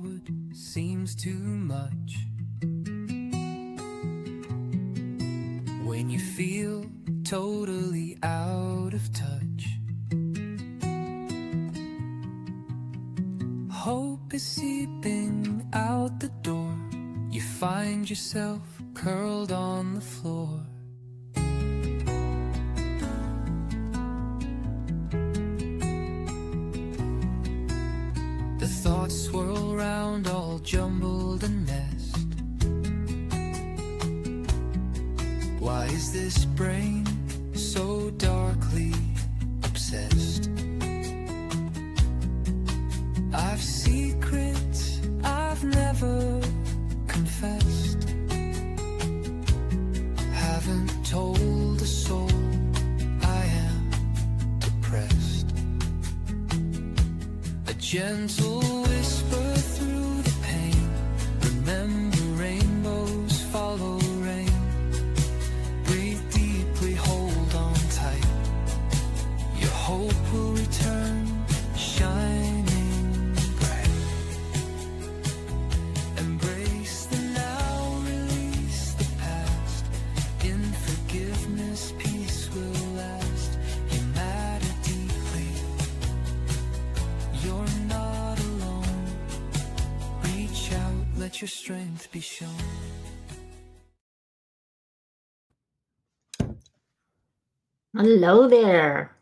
forward seems too much. When you feel totally out of touch, hope is seeping out the door. You find yourself curled on the floor. The thoughts swirl round all jumbled and messed. Why is this brain so darkly obsessed? I've secrets I've never confessed. Haven't told a soul I am depressed. A gentle whisper through the pain. Remember, rainbows follow rain. Breathe deeply, hold on tight. Your hope will return, shining bright. Embrace the now, release the past. In forgiveness, peace will last. You matter deeply. You're not alone. Reach out, let your strength be shown. Hello there.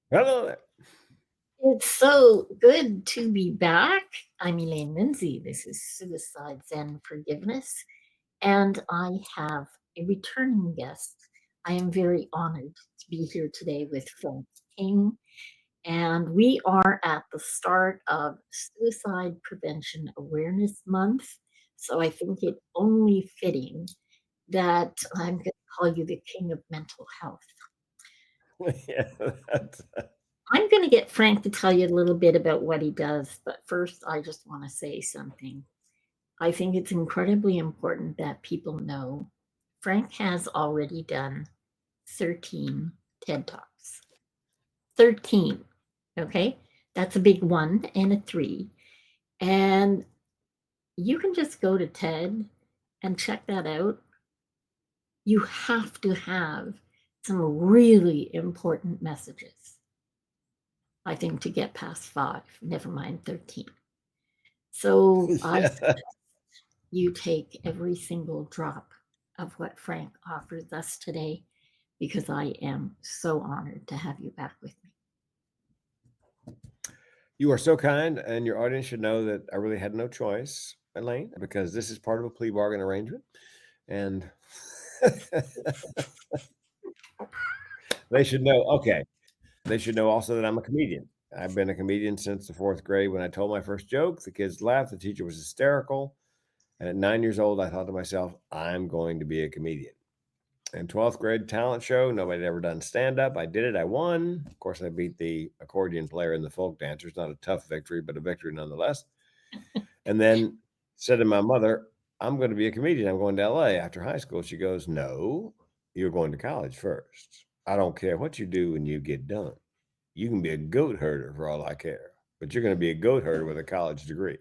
Hello there. It's so good to be back. I'm Elaine Lindsay. This is Suicide Zen Forgiveness, and I have a returning guest. I am very honored to be here today with Frank King, and we are at the start of Suicide Prevention Awareness Month, so I think it only fitting that I'm going to call you the King of Mental Health. Yeah, I'm going to get Frank to tell you a little bit about what he does, but first, I just want to say something. I think it's incredibly important that people know Frank has already done 13 TED Talks. 13. Okay? That's a big 1 and a 3. And you can just go to TED and check that out. You have to have some really important messages, I think, to get past 5, never mind 13. So I yeah. suggest you take every single drop of what Frank offers us today, because I am so honored to have you back with me. You are so kind, and your audience should know that I really had no choice, Elaine, because this is part of a plea bargain arrangement. And they should know, okay, they should know also that I'm a comedian. I've been a comedian since the 4th grade. When I told my first joke, the kids laughed, the teacher was hysterical. And at 9 years old, I thought to myself, I'm going to be a comedian. In 12th grade talent show, nobody had ever done stand-up. I did it. I won. Of course, I beat the accordion player and the folk dancers. Not a tough victory, but a victory nonetheless. And then said to my mother, I'm going to be a comedian. I'm going to LA after high school. She goes, no, you're going to college first. I don't care what you do when you get done. You can be a goat herder for all I care, but you're going to be a goat herder with a college degree.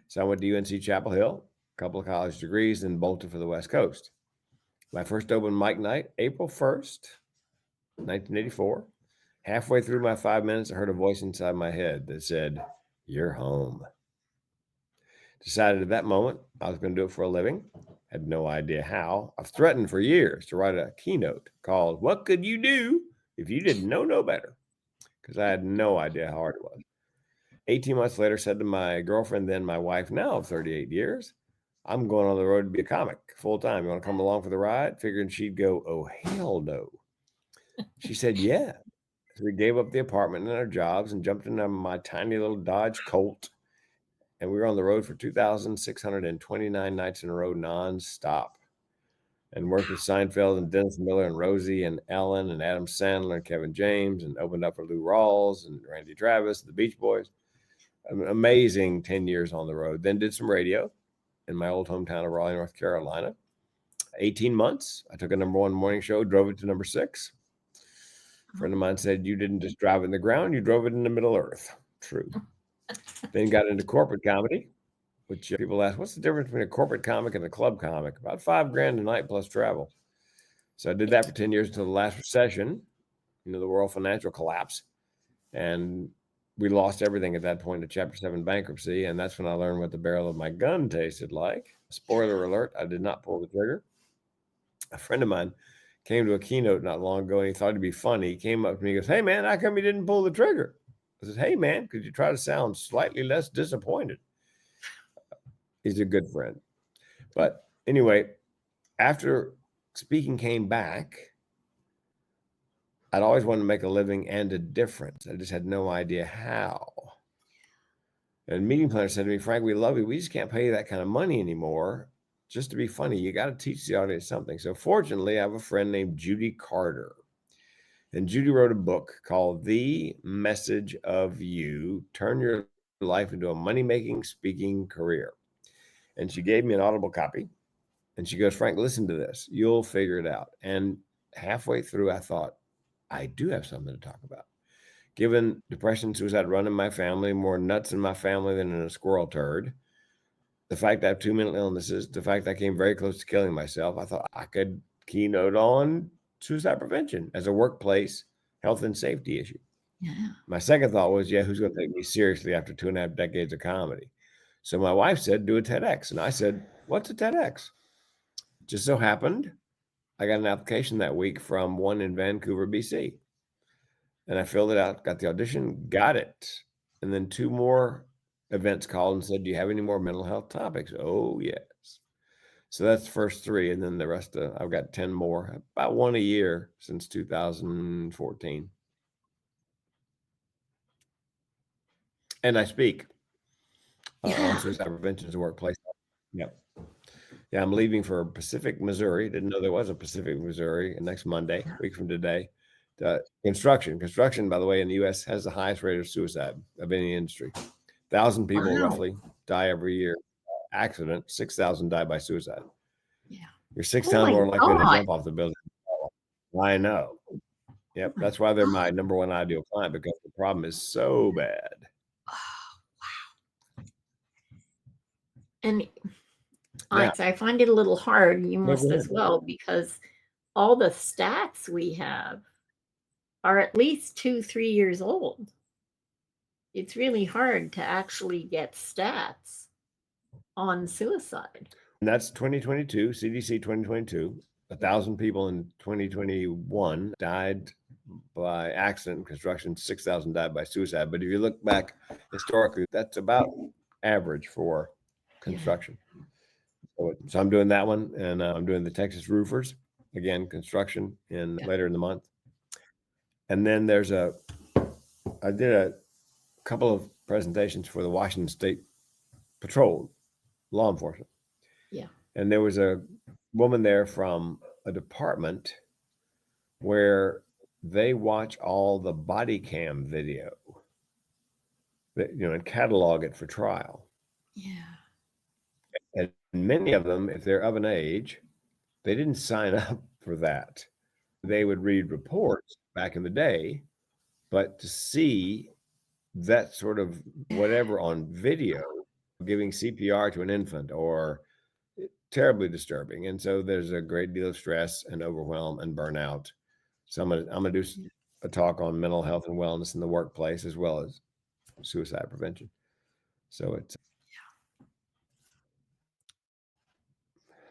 So I went to UNC Chapel Hill, a couple of college degrees, then bolted for the West Coast. My first open mic night, April 1st, 1984. Halfway through my 5 minutes, I heard a voice inside my head that said, you're home. Decided at that moment I was going to do it for a living. Had no idea how. I've threatened for years to write a keynote called What Could You Do If You Didn't Know No Better? Because I had no idea how hard it was. 18 months later, said to my girlfriend, then my wife now of 38 years, I'm going on the road to be a comic full time. You want to come along for the ride? Figuring she'd go, oh, hell no. She said, yeah. So we gave up the apartment and our jobs and jumped into my tiny little Dodge Colt. And we were on the road for 2,629 nights in a row, nonstop. And worked with Seinfeld and Dennis Miller and Rosie and Ellen and Adam Sandler and Kevin James, and opened up for Lou Rawls and Randy Travis, the Beach Boys. An amazing 10 years on the road. Then did some radio in my old hometown of Raleigh, North Carolina. 18 months. I took a #1 morning show, drove it to number 6. A friend of mine said, you didn't just drive it in the ground, you drove it in the middle earth. True. Then got into corporate comedy, which people ask, what's the difference between a corporate comic and a club comic? About $5,000 a night plus travel. So I did that for 10 years until the last recession, the world financial collapse. And we lost everything at that point to Chapter 7 bankruptcy. And that's when I learned what the barrel of my gun tasted like. Spoiler alert, I did not pull the trigger. A friend of mine came to a keynote not long ago and he thought it'd be funny. He came up to me and goes, hey, man, how come you didn't pull the trigger? I said, hey, man, could you try to sound slightly less disappointed? He's a good friend. But anyway, after speaking came back, I'd always wanted to make a living and a difference. I just had no idea how. And meeting planner said to me, Frank, we love you. We just can't pay you that kind of money anymore. Just to be funny, you got to teach the audience something. So fortunately, I have a friend named Judy Carter. And Judy wrote a book called The Message of You, Turn Your Life into a Money-Making Speaking Career. And she gave me an Audible copy. And she goes, Frank, listen to this. You'll figure it out. And halfway through, I thought, I do have something to talk about. Given depression, suicide run in my family, more nuts in my family than in a squirrel turd, the fact I have 2 mental illnesses, the fact I came very close to killing myself, I thought I could keynote on suicide prevention as a workplace health and safety issue. Yeah. My second thought was, who's going to take me seriously after 2.5 decades of comedy? So my wife said, do a TEDx. And I said, what's a TEDx? Just so happened, I got an application that week from one in Vancouver, BC. And I filled it out, got the audition, got it. And then 2 more events called and said, do you have any more mental health topics? Oh, yes. So that's the first 3. And then the rest, I've got 10 more, about 1 a year since 2014. And I speak on suicide prevention in the workplace. Yep. Yeah, I'm leaving for Pacific, Missouri. Didn't know there was a Pacific, Missouri next Monday, a week from today. Construction, by the way, in the U.S. has the highest rate of suicide of any industry. 1,000 people roughly die every year. Accident, 6,000 die by suicide. Yeah. You're 6 times more likely to jump off the building. I know. Yep. That's why they're my number one ideal client, because the problem is so bad. Oh, wow. And I find it a little hard, you must as well, because all the stats we have are at least 2-3 years old. It's really hard to actually get stats on suicide. And that's 2022, CDC 2022. 1,000 people in 2021 died by accident in construction, 6,000 died by suicide. But if you look back historically, that's about average for construction. So I'm doing that one, and I'm doing the Texas roofers, again, construction later in the month. And then I did a couple of presentations for the Washington State Patrol, law enforcement. Yeah. And there was a woman there from a department where they watch all the body cam video, and catalog it for trial. Yeah. And many of them, if they're of an age, they didn't sign up for that. They would read reports back in the day, but to see that sort of whatever on video, giving CPR to an infant, or terribly disturbing. And so there's a great deal of stress and overwhelm and burnout. So I'm gonna do a talk on mental health and wellness in the workplace, as well as suicide prevention. So it's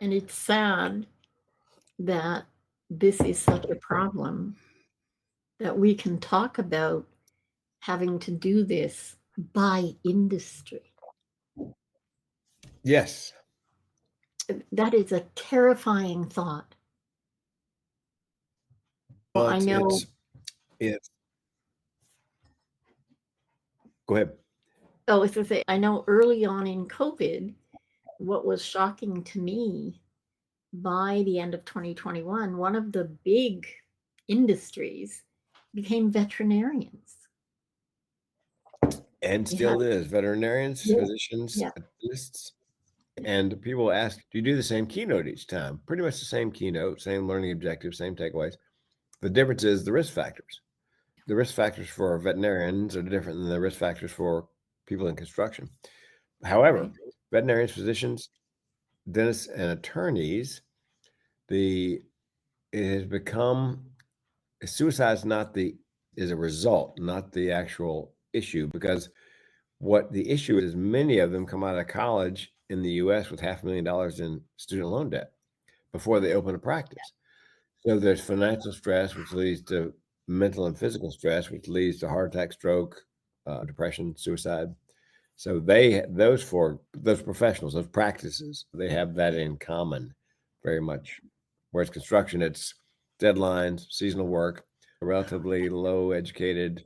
and it's sad that this is such a problem that we can talk about having to do this by industry. Yes. That is a terrifying thought. Well, I know. It's go ahead. Oh, I was going to say, I know early on in COVID, what was shocking to me by the end of 2021, one of the big industries became veterinarians. And still is. Veterinarians, physicians, scientists. And people ask, do you do the same keynote each time? Pretty much the same keynote, same learning objectives, same takeaways. The difference is the risk factors. The risk factors for veterinarians are different than the risk factors for people in construction. However, Right. veterinarians, physicians, dentists, and attorneys, it has become suicide is a result, not the actual issue, because what the issue is, many of them come out of college in the US with $500,000 in student loan debt before they open a practice. So there's financial stress, which leads to mental and physical stress, which leads to heart attack, stroke, depression, suicide. So those professionals, those practices, they have that in common very much. Whereas construction, it's deadlines, seasonal work, relatively low educated.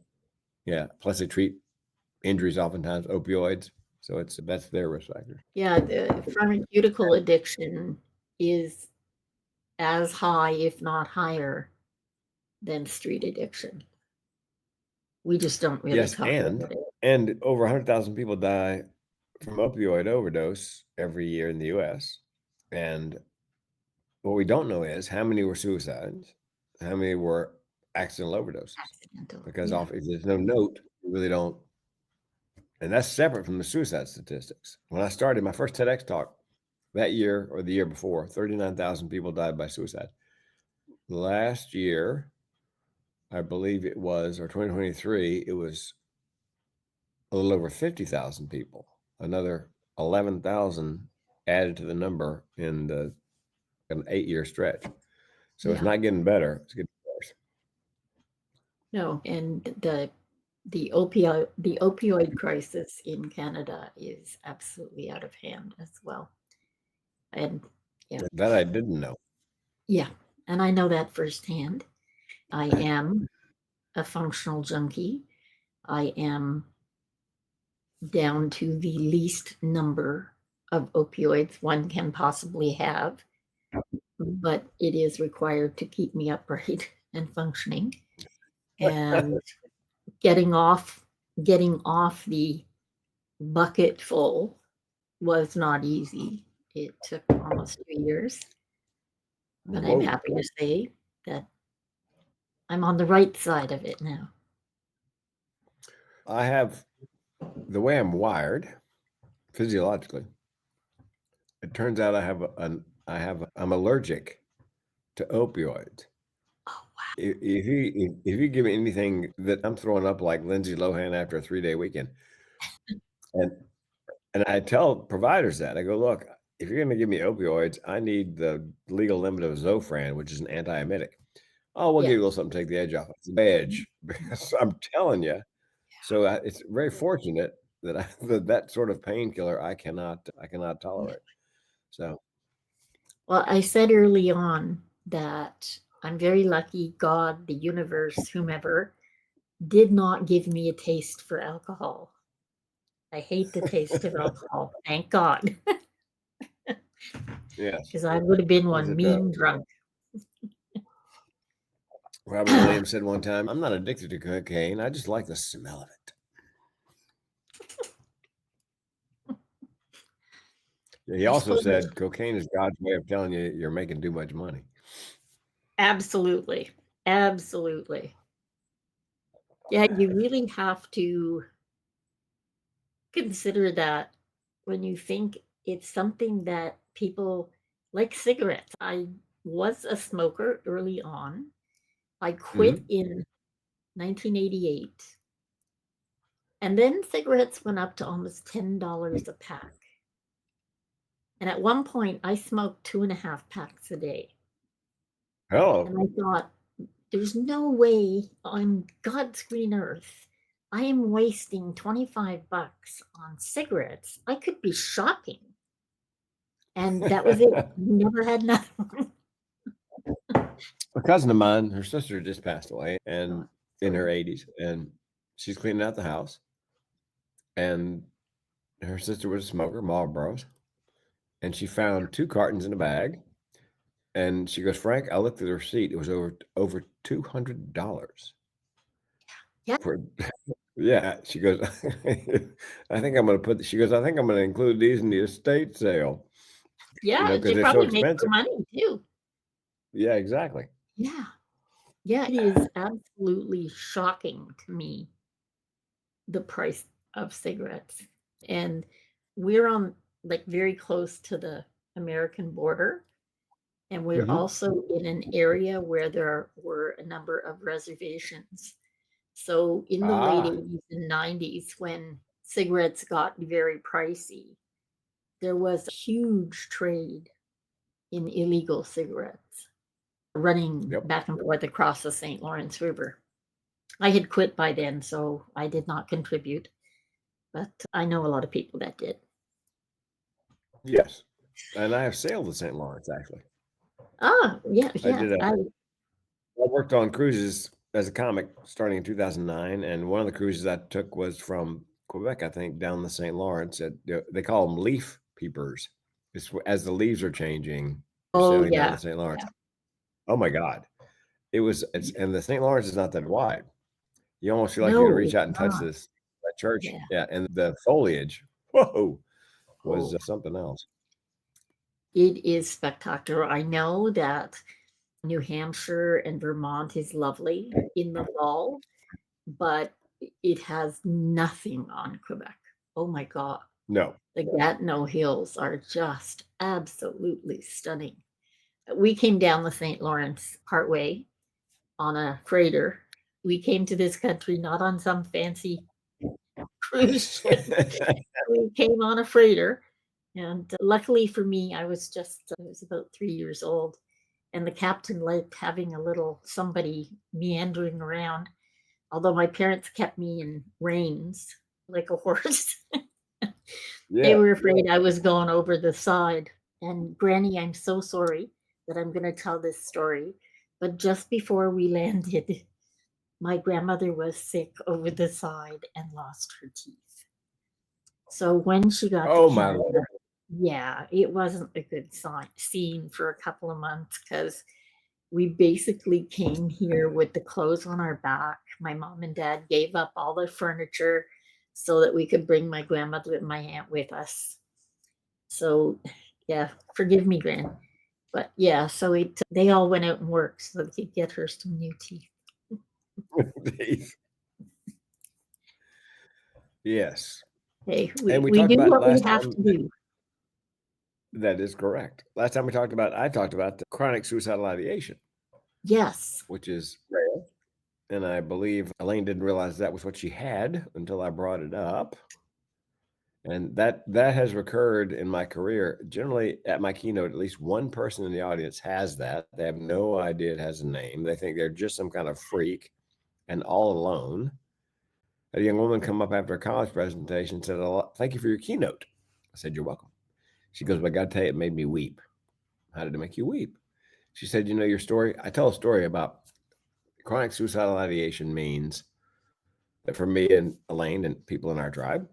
Yeah. Plus they treat injuries oftentimes, opioids. So that's their risk factor. Yeah, the pharmaceutical addiction is as high, if not higher, than street addiction. We just don't really Yes, talk about it. and over 100,000 people die from opioid overdose every year in the US. And what we don't know is how many were suicides, how many were accidental overdoses. Accidental. Because Yeah. if there's no note, you really don't. And that's separate from the suicide statistics. When I started my first TEDx talk that year or the year before, 39,000 people died by suicide. Last year, I believe it was, or 2023, it was a little over 50,000 people. Another 11,000 added to the number in an 8-year stretch. So it's Yeah. not getting better. It's getting worse. No, and the opioid crisis in Canada is absolutely out of hand as well. And yeah, That I didn't know. yeah, and I know that firsthand. I am a functional junkie. I am down to the least number of opioids one can possibly have, but it is required to keep me upright and functioning. And getting off the bucket full was not easy. It took almost 2 years, but I'm Whoa. happy to say that I'm on the right side of it now. I have the way I'm wired physiologically. It turns out I'm allergic to opioids. Oh, wow. If you give me anything that I'm throwing up like Lindsay Lohan after a 3-day weekend, and I tell providers that I go, look, if you're going to give me opioids, I need the legal limit of Zofran, which is an antiemetic. Oh, we'll give you a little something to take the edge off. It's the edge, because I'm telling you. So it's very fortunate that that sort of painkiller I cannot tolerate. So Well, I said early on that I'm very lucky God, the universe, whomever, did not give me a taste for alcohol. I hate the taste of alcohol. Thank God. yes, Because I would have been yes, one it does. mean drunk. Robin Williams said one time, "I'm not addicted to cocaine. I just like the smell of it." He I also suppose said cocaine is God's way of telling you you're making too much money. absolutely. Absolutely. Yeah, you really have to consider that when you think it's something that people like cigarettes. I was a smoker early on. I quit in 1988. And then cigarettes went up to almost $10 a pack. And at one point, I smoked 2.5 packs a day. Hello. And I thought, there's no way on God's green earth I am wasting $25 on cigarettes. I could be shopping. And that was it. Never had another one. A cousin of mine, her sister just passed away, and Oh, in her sorry. 80s, and she's cleaning out the house, and her sister was a smoker, Marlboros, and she found 2 cartons in a bag, and she goes, "Frank, I looked at the receipt. It was over $200 Yeah. for." Yeah, she goes, "I think I'm gonna she goes, "I think I'm gonna include these in the estate sale." Yeah, Because they they're so probably make expensive. more money too. Yeah, exactly. Yeah. Yeah, it is absolutely shocking to me, the price of cigarettes. And we're on like very close to the American border. And we're Hmm. also in an area where there were a number of reservations. So in the late Ah, 80s and 90s, when cigarettes got very pricey, there was a huge trade in illegal cigarettes running yep. back and forth across the St. Lawrence River. I had quit by then, so I did not contribute, but I know a lot of people that did. Yes. And I have sailed the St. Lawrence, actually. Ah, yeah, I yeah. did I worked on cruises as a comic starting in 2009, and one of the cruises I took was from Quebec, I think, down the St. Lawrence. They call them leaf peepers. It's as the leaves are changing, you're Oh, sailing down the yeah, St. Lawrence. yeah. Oh my God. And the St. Lawrence is not that wide. You almost feel like you're gonna No, reach it's out and touch not. that church. Yeah. Yeah, and the foliage, whoa, was Oh, something else. it is spectacular. I know that New Hampshire and Vermont is lovely in the fall, but it has nothing on Quebec. Oh my God. No. The Gatineau Hills are just absolutely stunning. We came down the St. Lawrence partway on a freighter. We came to this country not on some fancy cruise ship. We came on a freighter, and luckily for me, I was about 3 years old, and the captain liked having a little somebody meandering around. Although my parents kept me in reins like a horse, they Yeah. were afraid I was going over the side. And Granny, I'm so sorry that I'm going to tell this story, but just before we landed, my grandmother was sick over the side and lost her teeth. So when she got to Oh my Lord. Canada, yeah, it wasn't a good scene for a couple of months because we basically came here with the clothes on our back. My mom and dad gave up all their furniture so that we could bring my grandmother and my aunt with us. So, yeah, forgive me, Gran. But yeah, so they all went out and worked so they could get her some new teeth. Yes. Hey, And we we talked do about what we last have time. to do. That is correct. Last time I talked about the chronic suicidal ideation, Yes. which is rare. And I believe Elaine didn't realize that was what she had until I brought it up. And that has recurred in my career. Generally, at my keynote, at least one person in the audience has that. They have no idea it has a name. They think they're just some kind of freak and all alone. A young woman come up after a college presentation and said, "Thank you for your keynote." I said, "You're welcome." She goes, "But I got to tell you, it made me weep." "How did it make you weep?" She said, "You know your story? I tell a story about chronic suicidal ideation means that for me and Elaine and people in our tribe,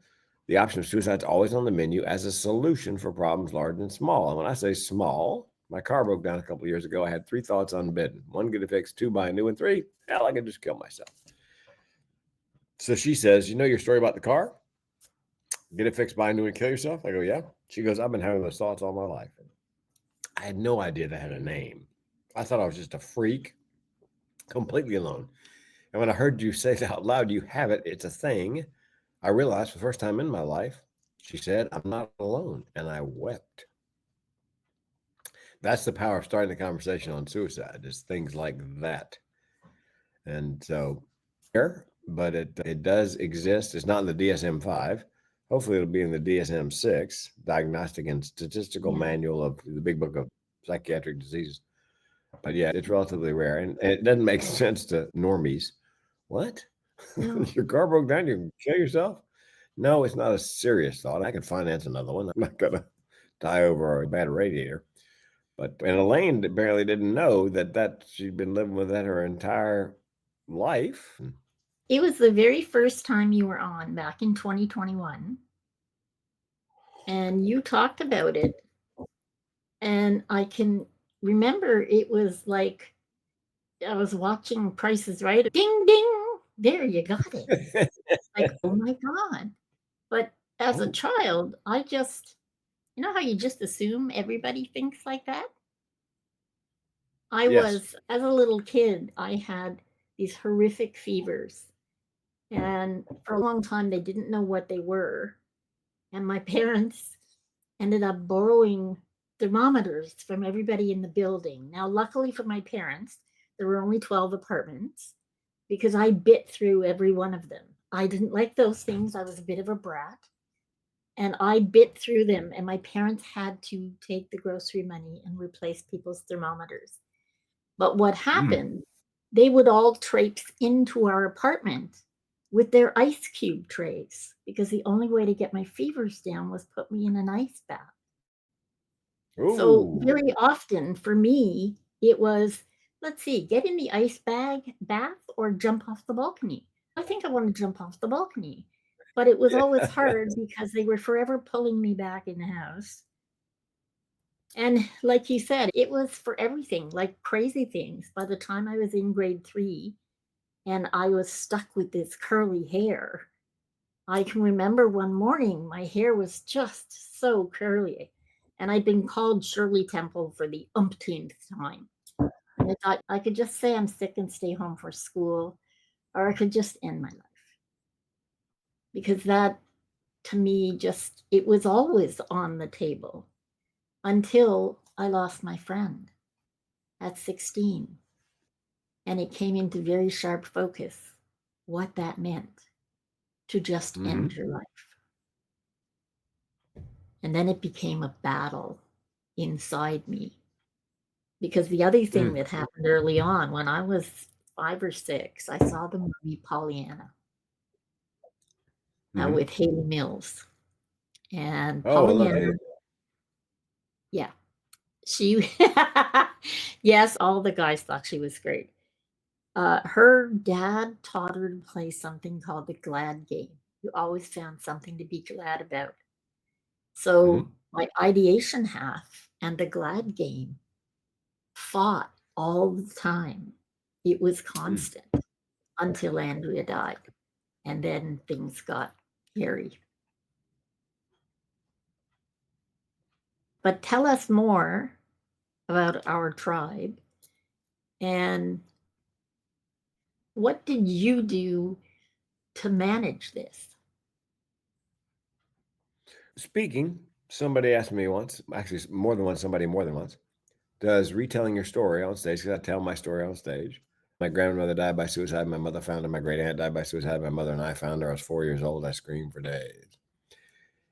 the option of suicide is always on the menu as a solution for problems large and small. And when I say small, my car broke down a couple of years ago. I had 3 thoughts unbidden: one, get it fixed; two, buy a new; and three, hell, I could just kill myself." So she says, "You know your story about the car? Get it fixed, buy a new, and kill yourself?" I go, "Yeah." She goes, "I've been having those thoughts all my life." I had no idea they had a name. I thought I was just a freak, completely alone. And when I heard you say it out loud, you have it, it's a thing, I realized for the first time in my life, she said, "I'm not alone." And I wept. That's the power of starting the conversation on suicide, is things like that. And so, but it does exist. It's not in the DSM-5. Hopefully, it'll be in the DSM-6, Diagnostic and Statistical Yeah. Manual of the Big Book of Psychiatric Diseases. But yeah, it's relatively rare, and it doesn't make sense to normies. What? No. Your car broke down, you kill yourself? No, it's not a serious thought. I could finance another one. I'm not gonna die over a bad radiator. But and Elaine apparently didn't know that she'd been living with that her entire life. It was the very first time you were on back in 2021, and you talked about it. And I can remember it was like I was watching Prices Right. Ding, ding. There, you got it. Like, oh my God. But as a Oh, child, I just, you know how you just assume everybody thinks like that? yes. As a little kid, I had these horrific fevers. And for a long time, they didn't know what they were. And my parents ended up borrowing thermometers from everybody in the building. Now, luckily for my parents, there were only 12 apartments because I bit through every one of them. I didn't like those things. I was a bit of a brat. And I bit through them, and my parents had to take the grocery money and replace people's thermometers. But what happened, they would all traipse into our apartment with their ice cube trays because the only way to get my fevers down was put me in an ice bath. So Ooh. very often for me, it was, let's see, get in the bath or jump off the balcony. I think I want to jump off the balcony. But it was always hard because they were forever pulling me back in the house. And like you said, it was for everything, like crazy things. By the time I was in grade 3 and I was stuck with this curly hair, I can remember one morning my hair was just so curly. And I'd been called Shirley Temple for the umpteenth time. And I thought I could just say I'm sick and stay home for school, or I could just end my life. Because that, to me, just, it was always on the table until I lost my friend at 16. And it came into very sharp focus what that meant to just end your life. And then it became a battle inside me. Because the other thing that happened early on, when I was 5 or 6, I saw the movie Pollyanna with Haley Mills. And Oh, I love Pollyanna, Haley. yeah, she, yes, all the guys thought she was great. Her dad taught her to play something called the glad game. You always found something to be glad about. So my ideation half and the glad game fought all the time. It was constant until Andrea died. And then things got hairy. But tell us more about our tribe and what did you do to manage this? Speaking, somebody asked me once, actually more than once, does retelling your story on stage, because I tell my story on stage. My grandmother died by suicide. My mother found her. My great aunt died by suicide. My mother and I found her. I was 4 years old. I screamed for days.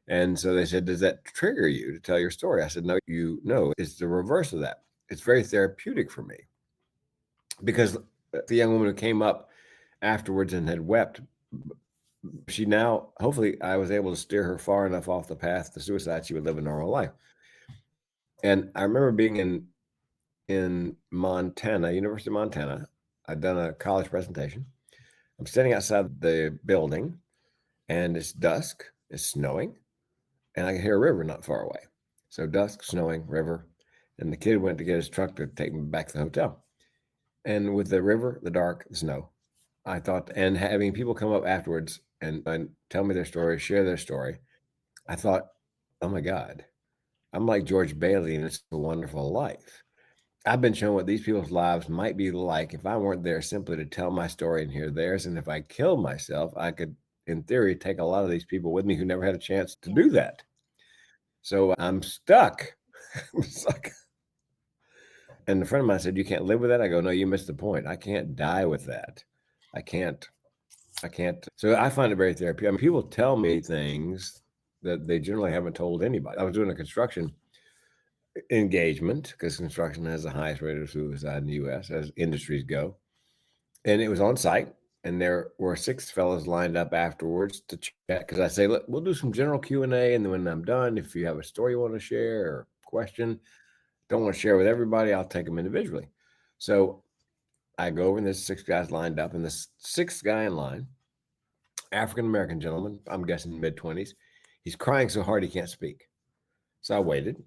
And so they said, does that trigger you to tell your story? I said, no, it's the reverse of that. It's very therapeutic for me. Because the young woman who came up afterwards and had wept, she now, hopefully I was able to steer her far enough off the path to suicide, she would live a normal life. And I remember being in Montana, University of Montana. I'd done a college presentation. I'm standing outside the building and it's dusk, it's snowing, and I can hear a river not far away. So dusk, snowing, river. And the kid went to get his truck to take me back to the hotel. And with the river, the dark, the snow, I thought, and having people come up afterwards and tell me their story, share their story, I thought, oh my God, I'm like George Bailey and It's a Wonderful Life. I've been shown what these people's lives might be like if I weren't there simply to tell my story and hear theirs. And if I killed myself, I could, in theory, take a lot of these people with me who never had a chance to do that. So I'm stuck. It's like, and a friend of mine said, you can't live with that? I go, no, you missed the point. I can't die with that. I can't. So I find it very therapeutic. I mean, people tell me things that they generally haven't told anybody. I was doing a construction engagement because construction has the highest rate of suicide in the U.S. as industries go. And it was on site. And there were 6 fellows lined up afterwards to chat because I say, look, we'll do some general Q&A. And then when I'm done, if you have a story you want to share or question, don't want to share with everybody, I'll take them individually. So I go over and there's 6 guys lined up, and the 6th guy in line, African-American gentleman, I'm guessing mid-20s, he's crying so hard he can't speak. So I waited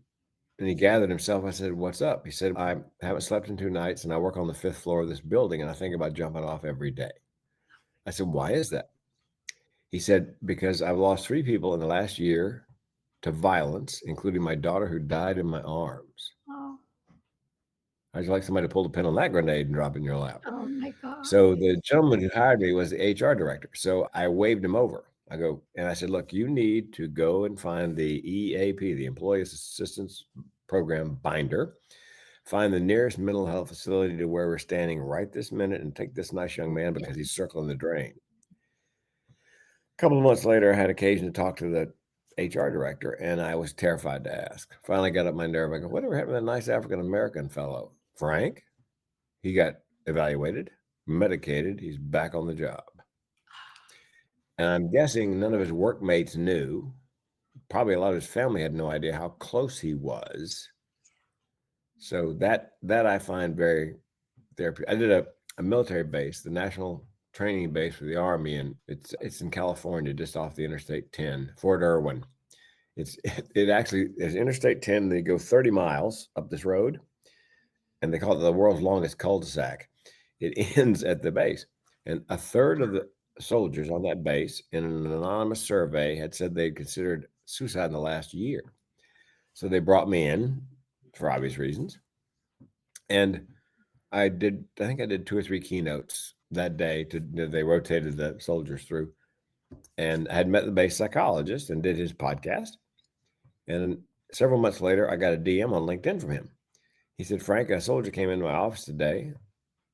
and he gathered himself. I said, what's up? He said, I haven't slept in 2 nights and I work on the 5th floor of this building and I think about jumping off every day. I said, why is that? He said, because I've lost 3 people in the last year to violence, including my daughter who died in my arms. Oh. How'd you like somebody to pull the pin on that grenade and drop it in your lap? Oh my God. So the gentleman who hired me was the HR director. So I waved him over. I said, look, you need to go and find the EAP, the Employee Assistance Program binder, find the nearest mental health facility to where we're standing right this minute and take this nice young man because he's circling the drain. A couple of months later, I had occasion to talk to the HR director, and I was terrified to ask. Finally got up my nerve. I go, whatever happened to that nice African-American fellow? Frank? He got evaluated, medicated. He's back on the job. And I'm guessing none of his workmates knew. Probably a lot of his family had no idea how close he was. So that I find very therapeutic. I did a military base, the National Training Base for the Army, and it's in California, just off the Interstate 10, Fort Irwin. It actually is Interstate 10. They go 30 miles up this road, and they call it the world's longest cul-de-sac. It ends at the base, and a third of the soldiers on that base, in an anonymous survey, had said they'd considered suicide in the last year. So they brought me in for obvious reasons, and I think I did 2 or 3 keynotes that day. They rotated the soldiers through, and I had met the base psychologist and did his podcast. And several months later, I got a DM on LinkedIn from him. He said, Frank, a soldier came into my office today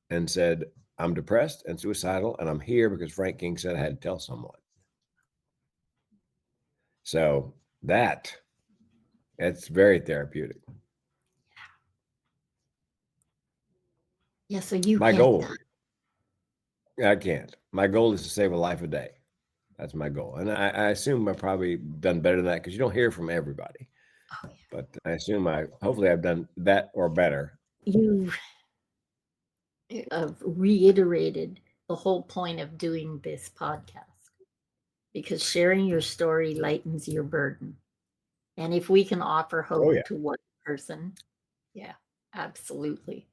and said, I'm depressed and suicidal, and I'm here because Frank King said I had to tell someone. So it's very therapeutic. Yeah, so you My can't. goal, I can't. My goal is to save a life a day. That's my goal. And I assume I've probably done better than that because you don't hear from everybody. Oh, yeah. But I assume hopefully I've done that or better. You reiterated the whole point of doing this podcast, because sharing your story lightens your burden. And if we can offer hope to one person, yeah, absolutely.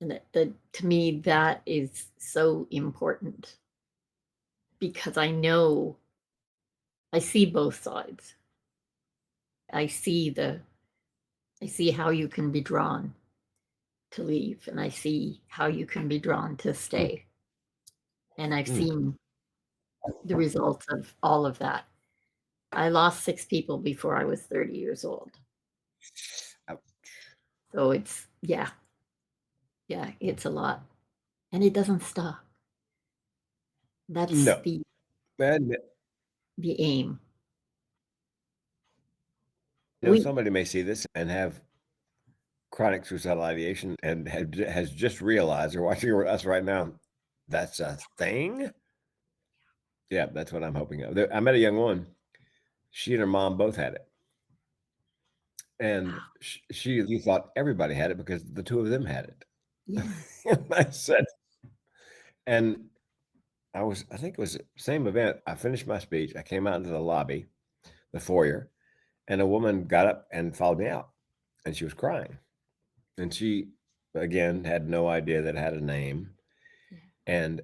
And to me, that is so important, because I know I see both sides. I see how you can be drawn to leave, and I see how you can be drawn to stay. And I've seen the results of all of that. I lost 6 people before I was 30 years old. So it's, yeah, it's a lot. And it doesn't stop. That's the aim. Somebody may see this and have chronic suicidal ideation and has just realized, they're watching us right now, that's a thing. Yeah, that's what I'm hoping of. I met a young woman. She and her mom both had it. And you thought everybody had it because the two of them had it. Yeah. I said, and I think it was the same event. I finished my speech. I came out into the lobby, the foyer, and a woman got up and followed me out, and she was crying. And she, again, had no idea that it had a name. Yeah. And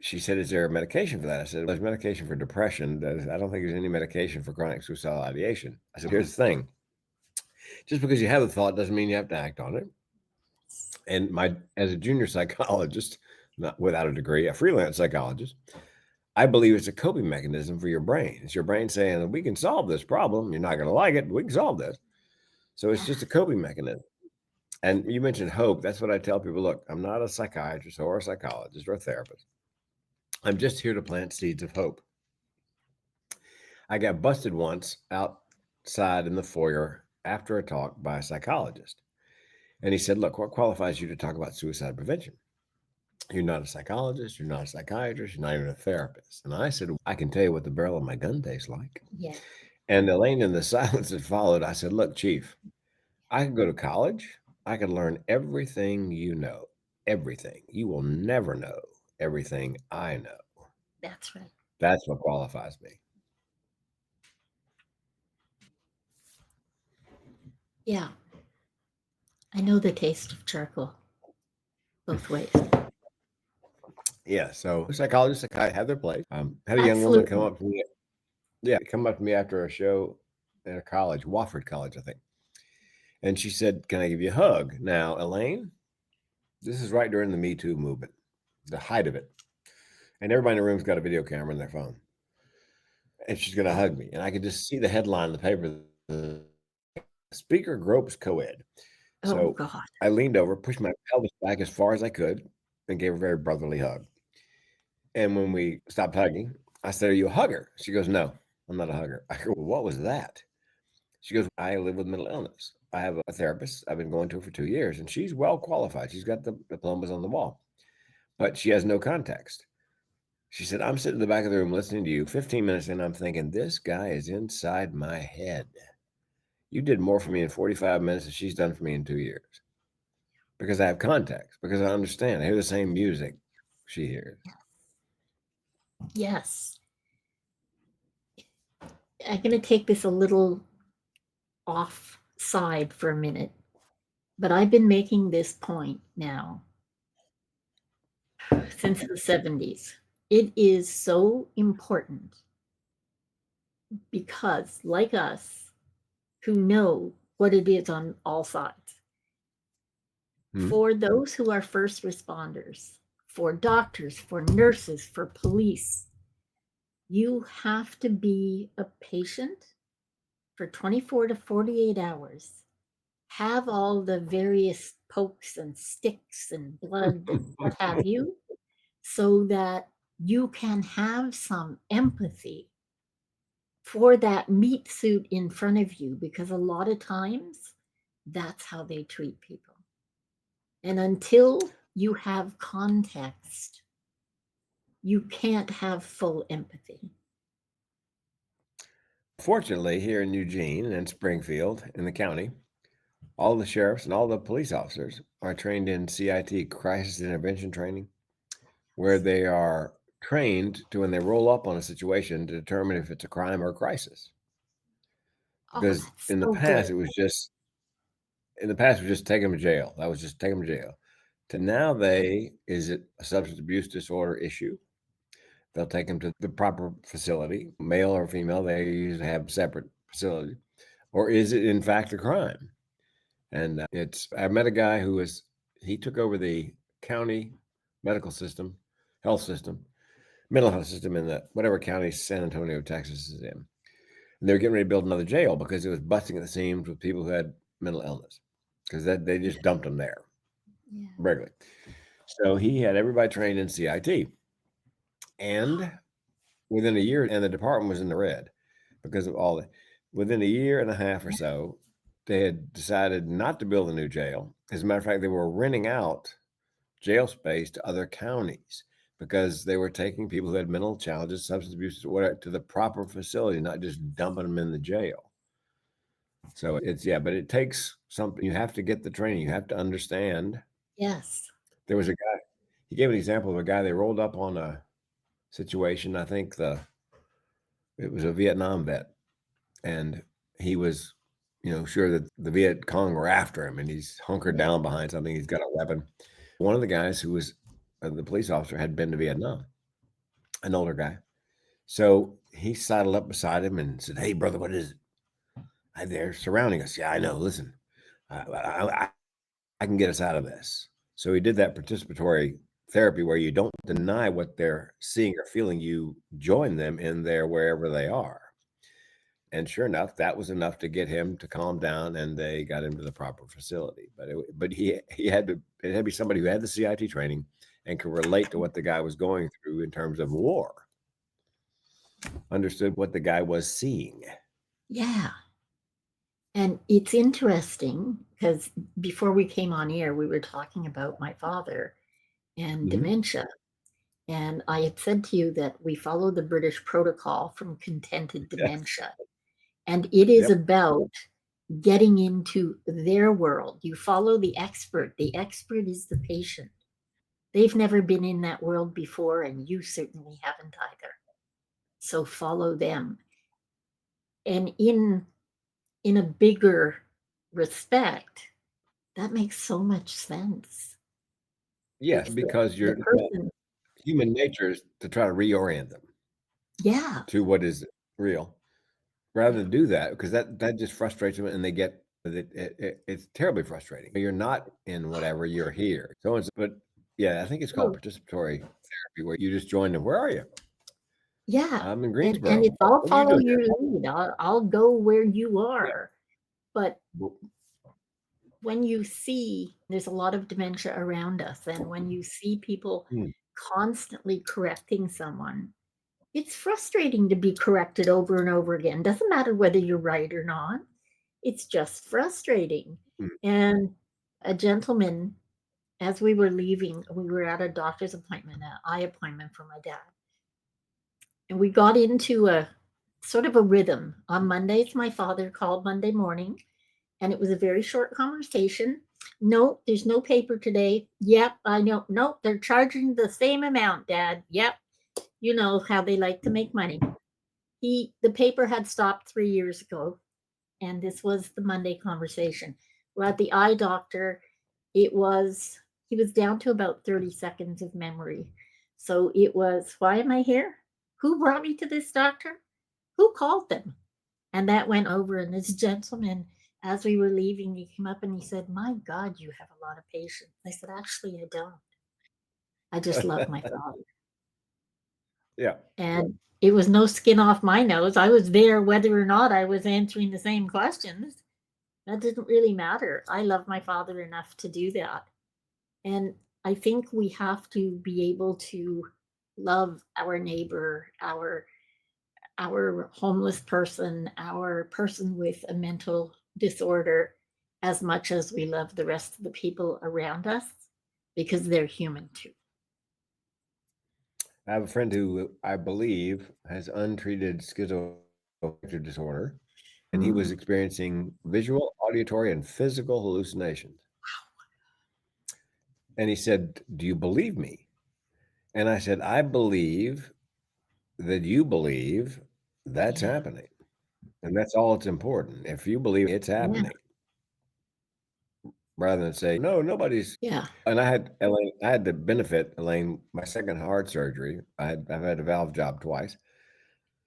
she said, is there a medication for that? I said, there's medication for depression. I don't think there's any medication for chronic suicidal ideation. I said, here's the thing. Just because you have a thought doesn't mean you have to act on it. And as a junior psychologist, not without a degree, a freelance psychologist, I believe it's a coping mechanism for your brain. It's your brain saying, we can solve this problem. You're not going to like it, but we can solve this. So it's just a coping mechanism. And you mentioned hope. That's what I tell people. Look, I'm not a psychiatrist or a psychologist or a therapist. I'm just here to plant seeds of hope. I got busted once outside in the foyer after a talk by a psychologist. And he said, look, what qualifies you to talk about suicide prevention? You're not a psychologist. You're not a psychiatrist. You're not even a therapist. And I said, I can tell you what the barrel of my gun tastes like. Yeah. And Elaine, in the silence that followed, I said, look, Chief, I could go to college. I could learn everything you know, everything. You will never know everything I know. That's right. That's what qualifies me. Yeah. I know the taste of charcoal both ways. Yeah. So psychologists have their place. Had a young woman come up to me. Yeah, come up to me after a show at a college, Wofford College, I think. And she said, "Can I give you a hug?" Now, Elaine, this is right during the Me Too movement, the height of it. And everybody in the room's got a video camera on their phone. And she's going to hug me. And I could just see the headline in the paper, the speaker gropes co-ed. Oh, So God. I leaned over, pushed my pelvis back as far as I could, and gave her a very brotherly hug. And when we stopped hugging, I said, "Are you a hugger?" She goes, "No, I'm not a hugger." I go, "Well, what was that?" She goes, "I live with mental illness. I have a therapist. I've been going to her for 2 years, and she's well qualified. She's got the diplomas on the wall, but she has no context." She said, "I'm sitting in the back of the room listening to you. 15 minutes in, I'm thinking, this guy is inside my head. You did more for me in 45 minutes than she's done for me in 2 years. Because I have context, because I understand. I hear the same music she hears." Yes. I'm going to take this a little off side for a minute, but I've been making this point now since the 70s. It is so important because, like us, who know what it is on all sides, Hmm? for those who are first responders, for doctors, for nurses, for police, you have to be a patient for 24 to 48 hours, have all the various pokes and sticks and blood and what have you, so that you can have some empathy for that meat suit in front of you, because a lot of times that's how they treat people. And until you have context, you can't have full empathy. Fortunately, here in Eugene and Springfield in the county, all the sheriffs and all the police officers are trained in CIT, crisis intervention training, where they are trained to, when they roll up on a situation, to determine if it's a crime or a crisis. Oh, Because that's in the so past, good. it was just take them to jail. That was just take them to jail. To now, is it a substance abuse disorder issue? They'll take them to the proper facility, male or female. They usually have separate facilities. Or is it in fact a crime? And I met a guy he took over the county medical system, health system, mental health system in whatever county San Antonio, Texas is in. And they were getting ready to build another jail because it was busting at the seams with people who had mental illness, because they just dumped them there Yeah. regularly. So he had everybody trained in CIT. And within a year, and the department was in the red because of within a year and a half or so, they had decided not to build a new jail. As a matter of fact, they were renting out jail space to other counties because they were taking people who had mental challenges, substance abuse, whatever, to the proper facility, not just dumping them in the jail. So but it takes something. You have to get the training. You have to understand. Yes. There was a guy, he gave an example of a guy, they rolled up on a situation. I think it was a Vietnam vet, and he was, sure that the Viet Cong were after him, and he's hunkered Yeah. down behind something. He's got a weapon. One of the guys who was the police officer had been to Vietnam, an older guy. So he sidled up beside him and said, "Hey, brother, what is it?" They're surrounding us. "Yeah, I know. Listen, I can get us out of this." So he did that participatory therapy where you don't deny what they're seeing or feeling. You join them in there wherever they are. And sure enough, that was enough to get him to calm down, and they got him to the proper facility. But he had to it had to be somebody who had the CIT training and could relate to what the guy was going through in terms of war, understood what the guy was seeing. Yeah. And it's interesting because before we came on air, we were talking about my father and Mhm. dementia. And I had said to you that we follow the British protocol from contented Yes. dementia. And it is Yep. about getting into their world. You follow the expert. The expert is the patient. They've never been in that world before, and you certainly haven't either. So follow them. And in a bigger respect, that makes so much sense. Yes, It's because the person. human nature is to try to reorient them Yeah. to what is real, rather Yeah. than do that, because that just frustrates them, and they get it's terribly frustrating. You're not in whatever, you're here. But yeah, I think it's called Oh, participatory therapy where you just join them. Where are you? yeah. I'm in And Greensboro. it's all What are you follow doing your lead. I'll go where you here? are. But Yeah. when you see there's a lot of dementia around us, and when you see people Hmm. constantly correcting someone, it's frustrating to be corrected over and over again. Doesn't matter whether you're right or not. It's just frustrating. Hmm. And a gentleman, as we were leaving, we were at a doctor's appointment, an eye appointment for my dad. And we got into a sort of a rhythm. On Mondays, my father called Monday morning, and it was a very short conversation. No, there's no paper today. Yep, I know. Nope, they're charging the same amount, Dad. Yep. You know how they like to make money. The paper had stopped 3 years ago, and this was the Monday conversation. We're at the eye doctor. It was he was down to about 30 seconds of memory. So it was, why am I here? Who brought me to this doctor? Who called them? And that went over. And this gentleman, as we were leaving, he came up and he said, my God, you have a lot of patience. I said, actually, I don't. I just love my father. Yeah. And it was no skin off my nose. I was there whether or not I was answering the same questions. That didn't really matter. I love my father enough to do that. And I think we have to be able to love our neighbor, our homeless person, our person with a mental disorder as much as we love the rest of the people around us because they're human too. I have a friend who I believe has untreated schizoaffective disorder, and he was Mm. experiencing visual, auditory, and physical hallucinations. And he said, "Do you believe me?" And I said, "I believe that you believe that's Yeah. happening. And that's all that's important. If you believe it's Yeah. happening, rather than say, no, nobody's." Yeah. And I had the benefit, Elaine, my second heart surgery. I've had a valve job twice.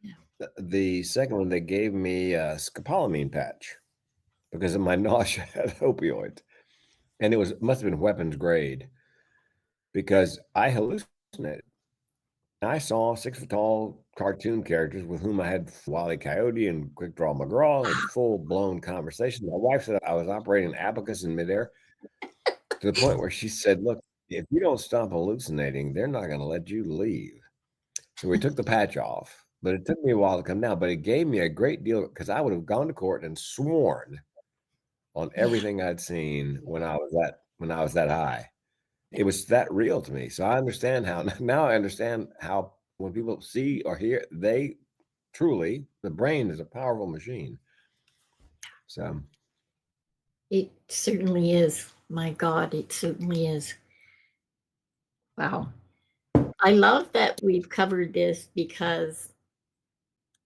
Yeah. The second one, they gave me a scopolamine patch because of my nausea at opioids. And must have been weapons grade because I hallucinated. I saw 6 foot tall cartoon characters with whom I had Wile E. Coyote and Quick Draw McGraw, had full blown conversation. My wife said I was operating an abacus in midair to the point where she said, "Look, if you don't stop hallucinating, they're not going to let you leave." So we took the patch off, but it took me a while to come down. But it gave me a great deal because I would have gone to court and sworn on Yeah. everything I'd seen when I was that high. It was that real to me. So I understand how now I understand how when people see or hear, they truly the brain is a powerful machine. So It certainly is. My God, it certainly is. Wow. I love that we've covered this because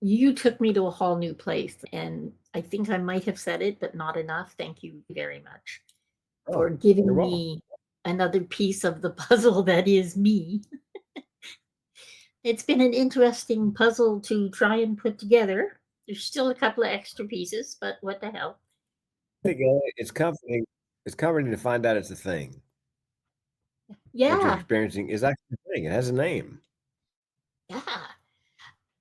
you took me to a whole new place. And I think I might have said it, but not enough. Thank you very much for oh, you're giving welcome. me another piece of the puzzle that is me. It's been an interesting puzzle to try and put together. There's still a couple of extra pieces, but what the hell? There you go. It's comforting to find out it's a thing. What you're Yeah, experiencing is actually a thing. It has a name. yeah.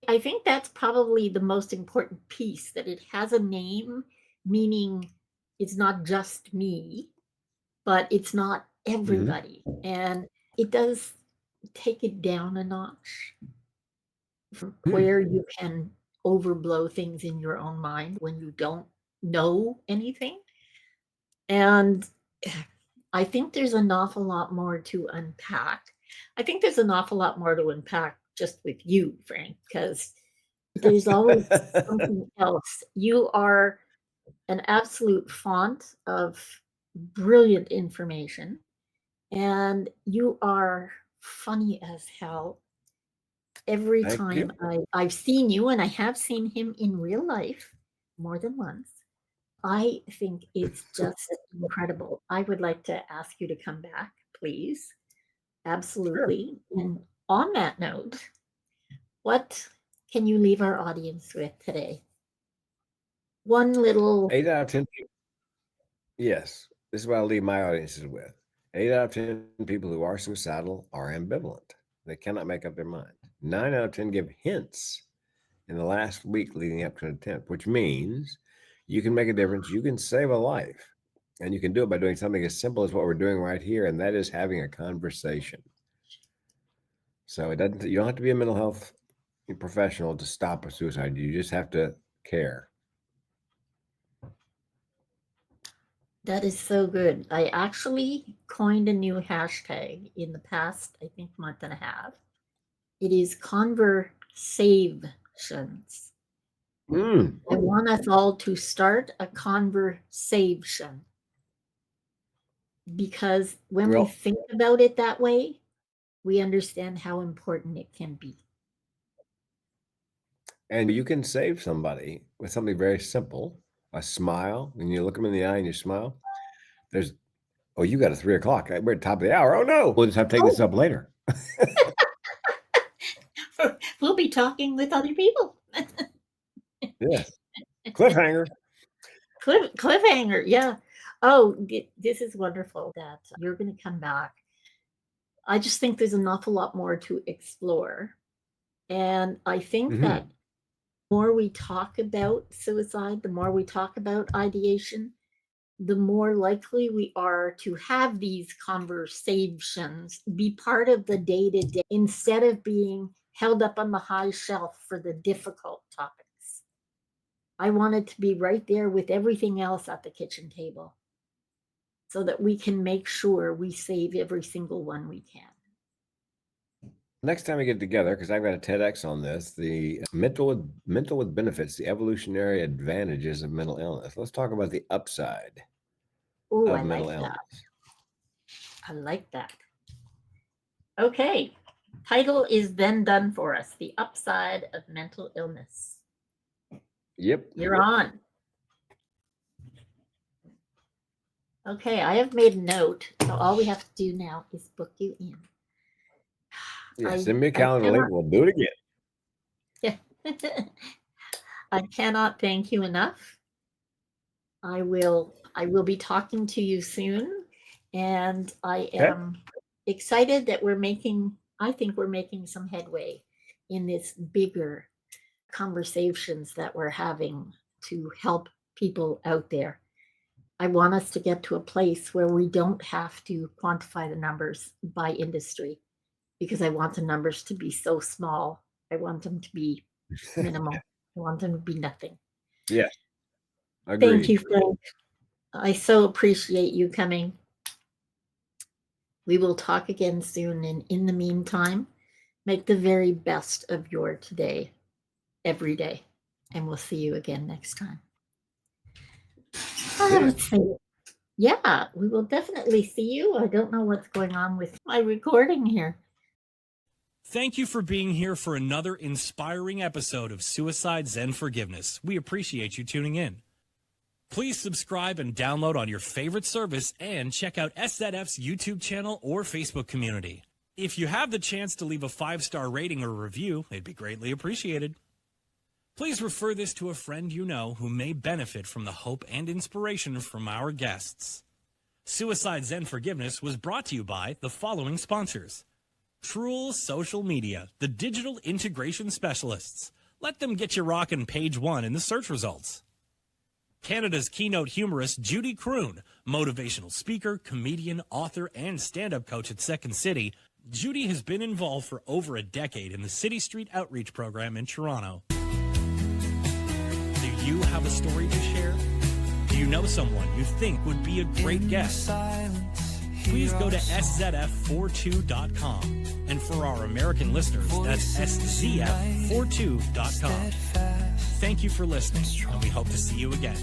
I think that's probably the most important piece, that it has a name, meaning it's not just me, but it's not Mhm. everybody. And it does take it down a notch from Hmm. where you can overblow things in your own mind when you don't know anything. And I think there's an awful lot more to unpack. I think there's an awful lot more to unpack just with you, Frank, because there's always something else. You are an absolute font of brilliant information, and you are funny as hell. Every Thank time you. I've seen you, and I have seen him in real life more than once, I think it's just incredible. I would like to ask you to come back, please. Sure. Absolutely. And on that note, what can you leave our audience with today? One little 8 out of 10. Yes, this is what I'll leave my audiences with. 8 out of 10 people who are suicidal are ambivalent. They cannot make up their mind. 9 out of 10 give hints in the last week leading up to an attempt, which means you can make a difference. You can save a life. And you can do it by doing something as simple as what we're doing right here, and that is having a conversation. So you don't have to be a mental health professional to stop a suicide. You just have to care. That is so good. I actually coined a new hashtag in the past, I think, month and a half. It is conversations. I want us all to start a conversation, because when we think about it that way, we understand how important it can be. And you can save somebody with something very simple, a smile. When you look them in the eye and you smile, oh, you got a 3 o'clock. We're at the top of the hour. Oh no, we'll just have to take this up later. We'll be talking with other people. Yes. Cliffhanger. Cliffhanger, yeah. Oh, this is wonderful that you're going to come back. I just think there's an awful lot more to explore. And I think that the more we talk about suicide, the more we talk about ideation, the more likely we are to have these conversations be part of the day-to-day instead of being held up on the high shelf for the difficult topics. I want it to be right there with everything else at the kitchen table so that we can make sure we save every single one we can. Next time we get together, because I've got a TEDx on this, the mental with benefits, the evolutionary advantages of mental illness. Let's talk about the upside of mental illness. I like that. Okay. Title is then done for us. The upside of mental illness. Yep. You're on. Okay, I have made a note. So all we have to do now is book you in. Yeah, send me a calendar link. We'll do it again. Yeah. I cannot thank you enough. I will be talking to you soon, and I am excited that I think we're making some headway in this bigger conversations that we're having to help people out there. I want us to get to a place where we don't have to quantify the numbers by industry, because I want the numbers to be so small. I want them to be minimal. I want them to be nothing. Yeah. Agreed. Thank you, Frank. I so appreciate you coming. We will talk again soon. And in the meantime, make the very best of your today, every day. And we'll see you again next time. Yeah, we will definitely see you. I don't know what's going on with my recording here. Thank you for being here for another inspiring episode of Suicide Zen Forgiveness. We appreciate you tuning in. Please subscribe and download on your favorite service and check out SZF's YouTube channel or Facebook community. If you have the chance to leave a 5-star rating or review, it'd be greatly appreciated. Please refer this to a friend you know who may benefit from the hope and inspiration from our guests. Suicide Zen Forgiveness was brought to you by the following sponsors. Truel Social Media, the digital integration specialists. Let them get you rocking page 1 in the search results. Canada's keynote humorist Judy Croon, motivational speaker, comedian, author, and stand-up coach at Second City. Judy has been involved for over a decade in the City Street Outreach Program in Toronto. Do you have a story to share? Do you know someone you think would be a great guest? Please go to szf42.com. And for our American listeners, that's szf42.com. Thank you for listening, and we hope to see you again.